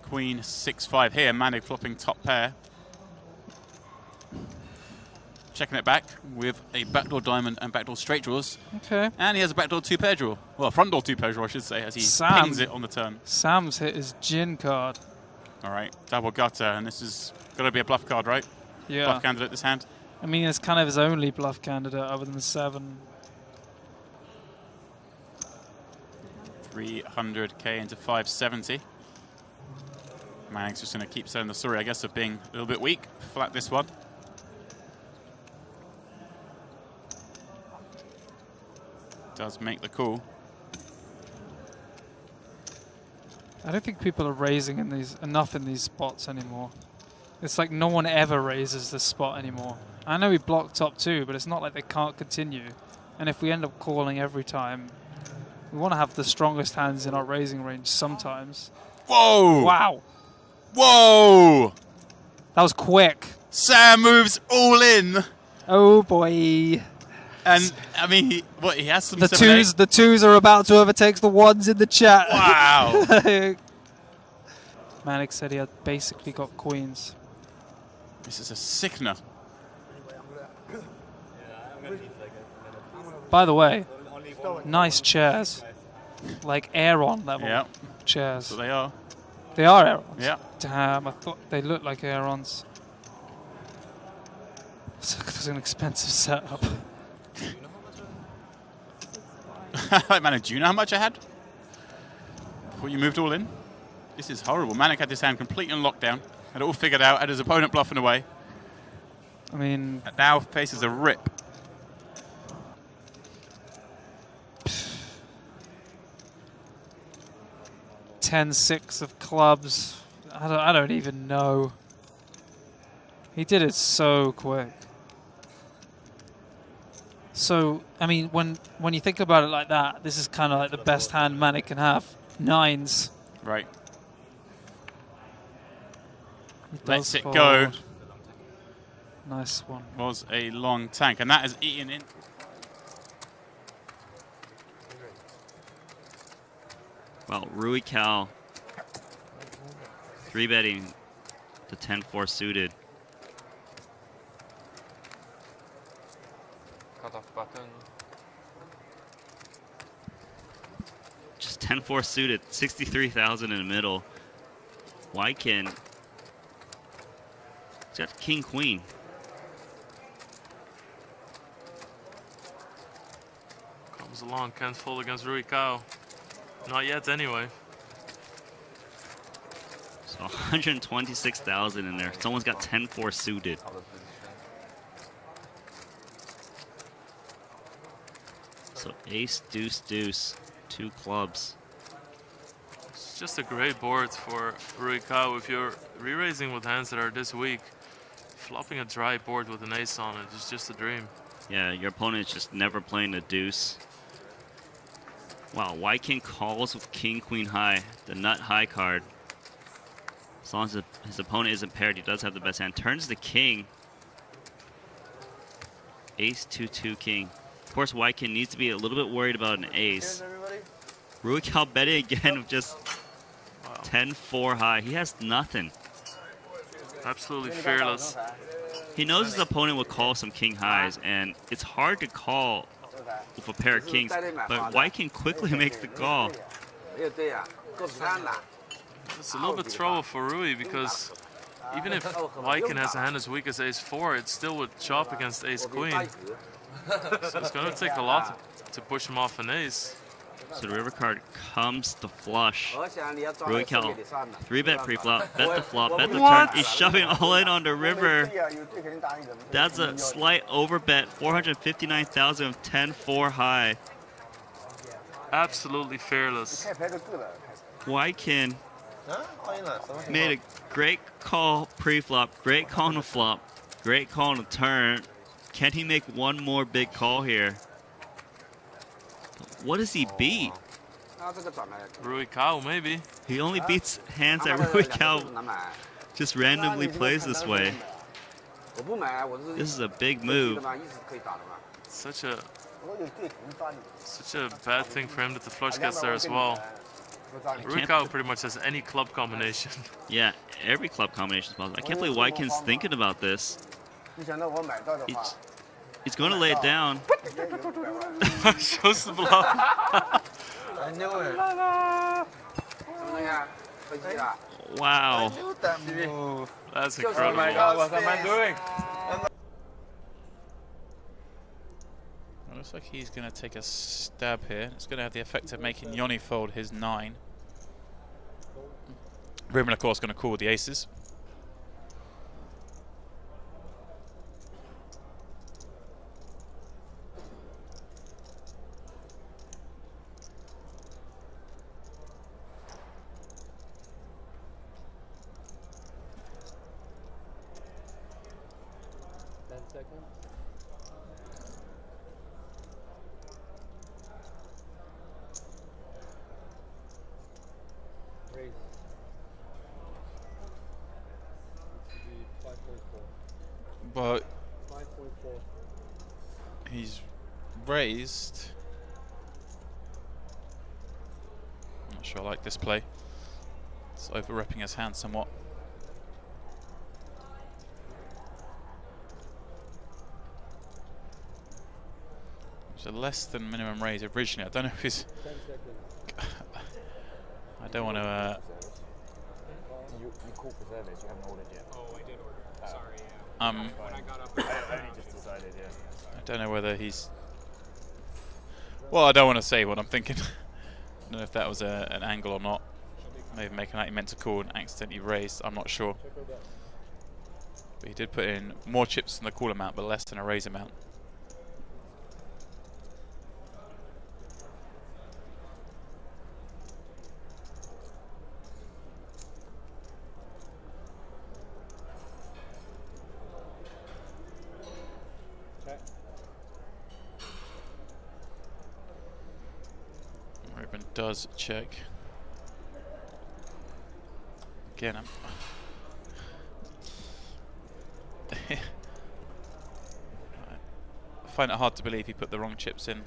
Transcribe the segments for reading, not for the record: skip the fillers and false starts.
Queen 6-5 here. Manik flopping top pair. Checking it back with a backdoor diamond and backdoor straight draws. Okay. And he has a backdoor 2-pair draw. Well, front door 2-pair draw, I should say, as he pings it on the turn. Sam's hit his gin card. All right, double gutter, and this is going to be a bluff card, right? Yeah. Bluff candidate this hand. I mean, it's kind of his only bluff candidate other than the 7. 300k into 570. Manik's just going to keep selling the story, I guess, of being a little bit weak. Flat this one. Does make the call. I don't think people are raising enough in these spots anymore. It's like no one ever raises this spot anymore. I know we blocked top 2, but it's not like they can't continue. And if we end up calling every time, we want to have the strongest hands in our raising range sometimes. Whoa! Wow! Whoa! That was quick. Sam moves all in. Oh boy! And I mean, he has some. The twos are about to overtake the 1s in the chat. Wow! Manik said he had basically got queens. This is a sickener. By the way, nice chairs, like Aeron level chairs. So they are. They are Aerons. Yeah. Damn, I thought they looked like Aerons. It's an expensive setup. Manik, do you know how much I had before you moved all in? This is horrible. Manik had this hand completely on lockdown, had it all figured out, had his opponent bluffing away. I mean, and now faces a rip. $10-6 of clubs. I don't even know. He did it so quick. So, I mean, when you think about it like that, this is kind of like the best hand Manik can have. 9s. Right. Lets it go. Nice one. Was a long tank, and that is eaten in. Well, Rui Cal 3-betting the 10-4 suited. Cut off button. Just 10-4 suited, 63,000 in the middle. Wykin, he's got king queen. Comes along, can't fold against Rui Cal. Not yet, anyway. So 126,000 in there. Someone's got 10-4 suited. So ace, deuce, deuce, 2 clubs. It's just a great board for Rui Cal. If you're re-raising with hands that are this weak, flopping a dry board with an ace on it is just a dream. Yeah, your opponent is just never playing a deuce. Wow, Wykin calls with king, queen high, the nut high card. As long as his opponent isn't paired, he does have the best hand. Turns the king. Ace, 2-2 king. Of course, Wykin needs to be a little bit worried about an ace. Rui Cal betting again with just 10-4 high. He has nothing. Absolutely fearless. He knows his opponent will call some king highs, and it's hard to call with a pair of kings, but Wykin quickly makes the call. It's a little bit trouble for Rui because even if Wykin has a hand as weak as ace-4, it still would chop against ace-queen. So it's going to take a lot to push him off an ace. So the river card comes the flush. Rui Cal, 3-bet pre-flop, bet the flop, bet the turn. He's shoving all in on the river. That's a slight overbet, 459,000 of 10-4 high. Absolutely fearless. Wykin made a great call pre-flop, great call on the flop, great call on the turn. Can he make one more big call here? What does he beat? Rui Cal, maybe. He only beats hands that Rui Cal just randomly plays this way. This is a big move. Such a bad thing for him that the flush gets there as well. Ruikawa pretty much has any club combination. Yeah, every club combination is possible. I can't believe Wykin's thinking about this. He's going to lay it down. Shows the bluff. I knew it. Wow. That's incredible. Oh my God, what am I doing? Well, looks like he's going to take a stab here. It's going to have the effect of making Yoni fold his 9. Ruben, of course, going to call with the aces. But he's raised. Not sure I like this play. It's over-repping his hand somewhat. It's a less than minimum raise originally. I don't know if he's. I don't want to. You called for service, you haven't ordered yet. Oh, I did order. Sorry, yeah. When I got up. I only just decided, yeah. I don't know whether he's. Well, I don't want to say what I'm thinking. I don't know if that was an angle or not. Maybe making out he meant to call and accidentally raised. I'm not sure. But he did put in more chips than the call amount, but less than a raise amount. Ruben does check. Again, I find it hard to believe he put the wrong chips in. And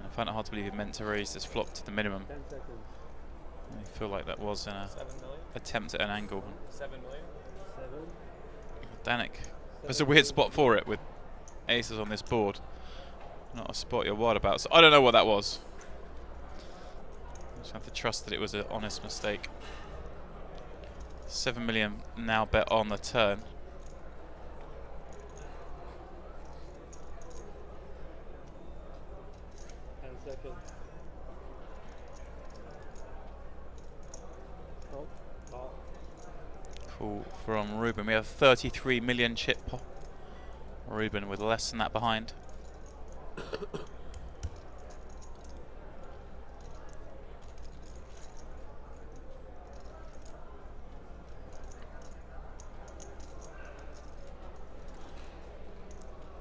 I find it hard to believe he meant to raise this flop to the minimum. 10 seconds. I feel like that was an 7 million. attempt at an angle. 7 million. 7. Danik. There's a weird spot for it with aces on this board. Not a spot you're wild about. So I don't know what that was. Just have to trust that it was an honest mistake. 7 million now bet on the turn. Cool from Ruben. We have 33 million chip. Ruben with less than that behind.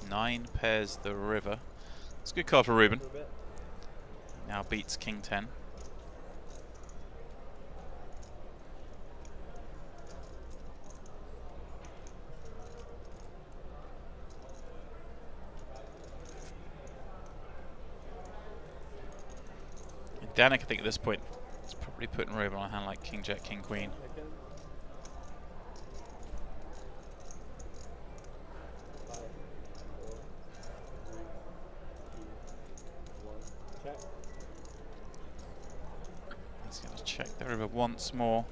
Nine pairs the river. It's a good card for Ruben. Now beats King 10. And Danik, I think at this point, is probably putting Ruben on a hand like King Jack, King Queen. He's going to check the river once more.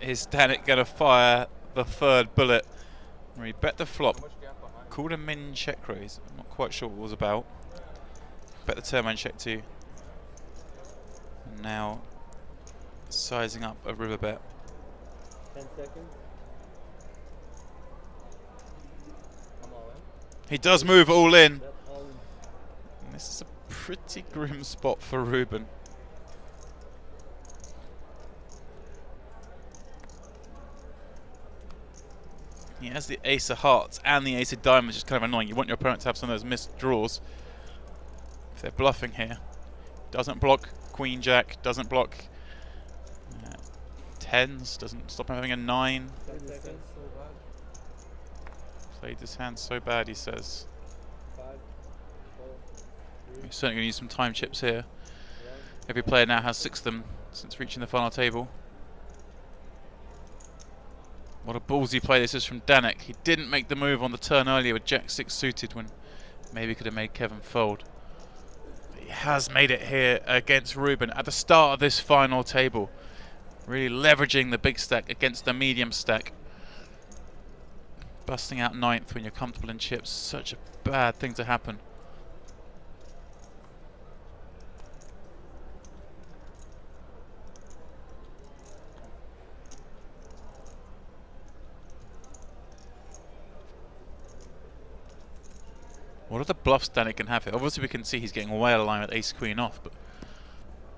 Is Danik going to fire the third bullet? He bet the flop. Called a min check raise. I'm not quite sure what it was about. Bet the turn man check too. And now sizing up a river bet. 10 seconds. Come all in. He does move all in. And this is a pretty grim spot for Ruben. He has the ace of hearts and the ace of diamonds, which is kind of annoying. You want your opponent to have some of those missed draws. If they're bluffing here. Doesn't block Queen Jack, doesn't block tens, doesn't stop him having a 9. 10 seconds. Played this hand so bad, he says. 5, 4, 3. He's certainly going to use some time chips here. Every player now has 6 of them since reaching the final table. What a ballsy play this is from Danik. He didn't make the move on the turn earlier with Jack-6 suited when maybe could have made Kevin fold. But he has made it here against Ruben at the start of this final table. Really leveraging the big stack against the medium stack. Busting out 9th when you're comfortable in chips. Such a bad thing to happen. What are the bluffs Danik can have here? Obviously we can see he's getting way out of line with ace queen off, but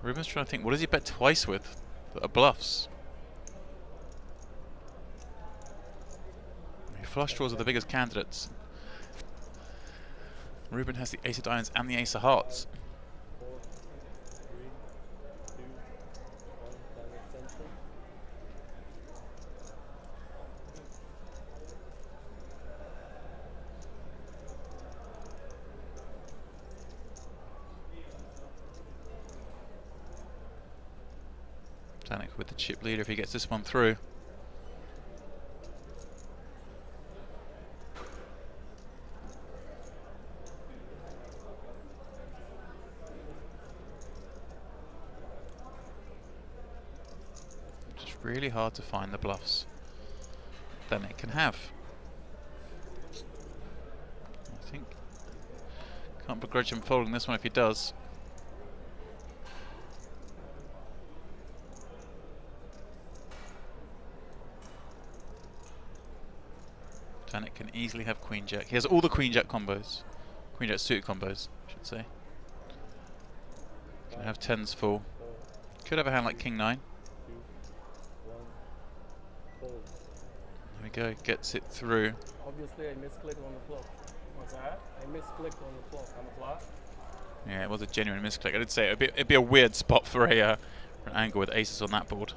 Ruben's trying to think, what does he bet twice with that are bluffs? Flush draws are the biggest candidates. Ruben has the ace of diamonds and the ace of hearts. 4, 3, 2, 1, time extension. Danik with the chip leader if he gets this one through. Just really hard to find the bluffs Danik can have. I think can't begrudge him folding this one if he does. Danik can easily have queen jack. He has all the queen jack combos. Queen jack suited combos, I should say. Can have 10s full. Could have a hand like king 9. 2, 1, fold. There we go, gets it through. Obviously, I misclicked on the flop. What's that? I misclicked on the flop. On the flop? Yeah, it was a genuine misclick. I did say it'd be a weird spot for an angle with aces on that board.